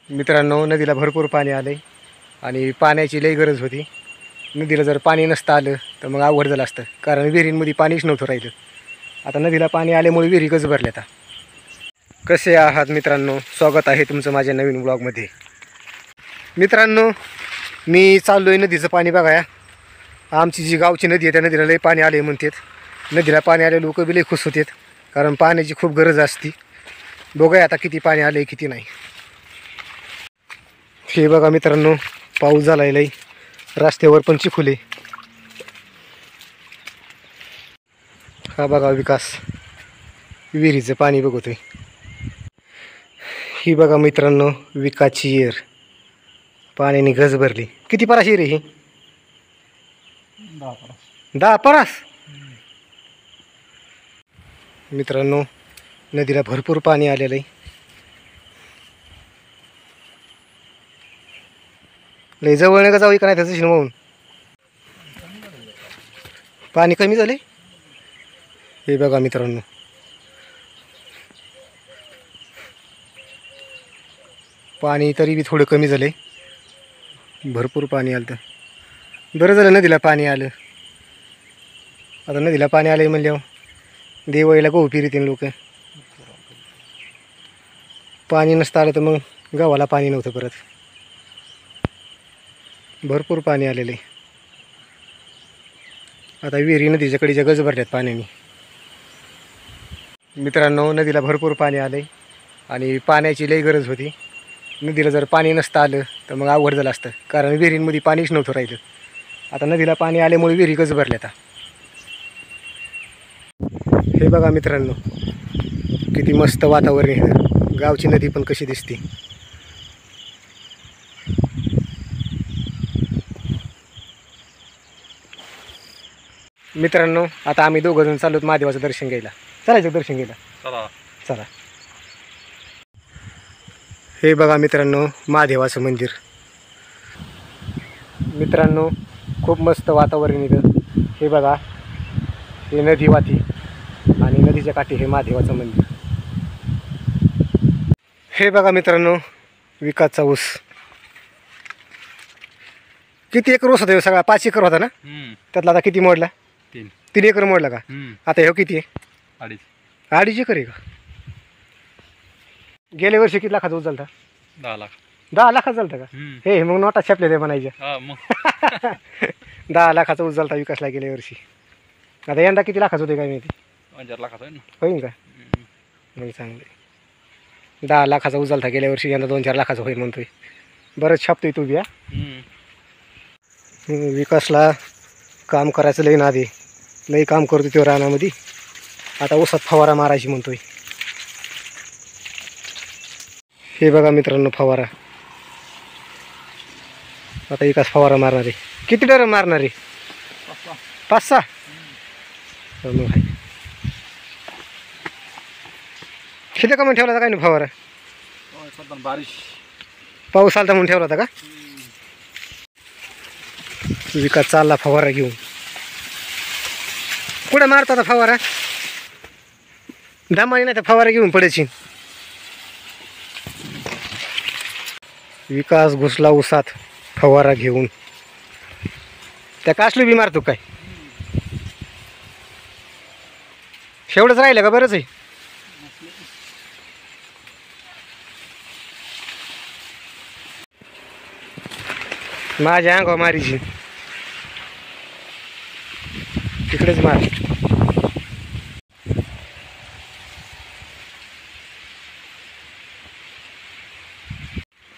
मित्रांनो, नदीला भरपूर पाणी आलं आहे आणि पाण्याची लई गरज होती. नदीला जर पाणी नसतं आलं तर मग अवघड झालं असतं, कारण विहिरींमध्ये पाणीच नव्हतं राहिलं. आता नदीला पाणी आल्यामुळे विहिरी गज भरल्या. आता कसे आहात मित्रांनो, स्वागत आहे तुमचं माझ्या नवीन ब्लॉगमध्ये. मित्रांनो, मी चाललो आहे नदीचं पाणी बघाया. आमची जी गावची नदी आहे त्या नदीला लई पाणी आले म्हणतात. नदीला पाणी आले लोक बी लई खुश होतात, कारण पाण्याची खूप गरज असते. बघूया आता किती पाणी आले किती नाही. हे बघा मित्रांनो, पाऊस झालाय लई, रस्त्यावर पण चिखुले. हा बघा विकास विहिरीचं पाणी बघतोय. ही बघा मित्रांनो विकासची येर पाण्याने गज भरली. किती परास येर ही? 10 परास. मित्रांनो, नदीला भरपूर पाणी आलेलं आहे. लय जवळ नका जाऊ, का नाही त्याचं शिनवून पाणी कमी झाले. हे बघा मित्रांनो, पाणी तरी बी थोडं कमी झाले. भरपूर पाणी आलं तर बरं झालं नदीला पाणी आलं. आता नदीला पाणी आले म्हणल्यावर देवाईला गहू फिरतील लोक. पाणी नसतं आलं तर मग गावाला पाणी नव्हतं परत. भरपूर पाणी आलेले. आता विहिरी नदीच्या कडीच्या गज भरल्यात पाण्याने. मित्रांनो, नदीला भरपूर पाणी आले आणि पाण्याची लई गरज होती. नदीला जर पाणी नसतं आलं तर मग अवघड झालं असतं, कारण विहिरींमध्ये पाणीच नव्हतं राहिलं. आता नदीला पाणी आल्यामुळे विहिरी गज भरल्या. आता हे बघा मित्रांनो, किती मस्त वातावरण आहे. गावची नदी पण कशी दिसते. मित्रांनो, आता आम्ही दोघं जण चाललोत महादेवाचं दर्शन घ्यायला. चालायचं दर्शन घ्यायला, चला चला. हे बघा मित्रांनो, महादेवाचं मंदिर. मित्रांनो, खूप मस्त वातावरण इथं. हे बघा, हे नदी वाती आणि नदीच्या काठी हे महादेवाचं मंदिर. हे बघा मित्रांनो, विकासचा ऊस. किती एकर ऊस होता सगळा? 5 एकर होता ना? त्यातला आता किती मोडला? 3 एकर मोडला का? आता हे किती आहे? 2.5 एकर आहे का? गेल्या वर्षी किती लाखाचा ऊस झाला? 10 लाख. 10 लाखाचा झालता का? हे मग नोटा छापल्या ते म्हणायच्या. 10 लाखाचा ऊस झालता विकासला गेल्या वर्षी. आता यंदा किती लाखाचं होते काय माहिती? 4 लाखाचा आहे ना. होईल का? मग चांगले. 10 लाखाचा ऊस झालता गेल्या वर्षी, यंदा 2-4 लाखाचा होईल म्हणतोय. बरंच छापतोय तू बी. विकासला काम करायचं लई नादे, लई काम करतो तो रानामध्ये. आता ऊसात फवारा मारायची म्हणतोय. हे बघा मित्रांनो, फवारा. आता विकास फवारा मारणार आहे. किती डर मारणार आहे? 5-6. मग आहे किती का म्हणून ठेवला होता काय नाही फवारा? पाऊस आलता म्हणून ठेवला होता का? विकास चालला फवारा घेऊन. कुठे मारतो आता फवारा? दमाने नाही तर फवारा घेऊन पडायची. विकास घुसला उसात फवारा घेऊन. त्या कासली बी मारतो काय? शेवटच राहिलं का? बरंच आहे. माझ्या अंगावर मारीची, तिकडेच मार.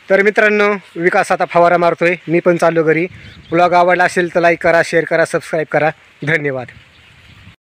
तर मित्रांनो, विकास आता फवारा मारतोय. मी पण चाललो घरी. ब्लॉग आवडला असेल तर लाईक करा, शेअर करा, सबस्क्राईब करा. धन्यवाद.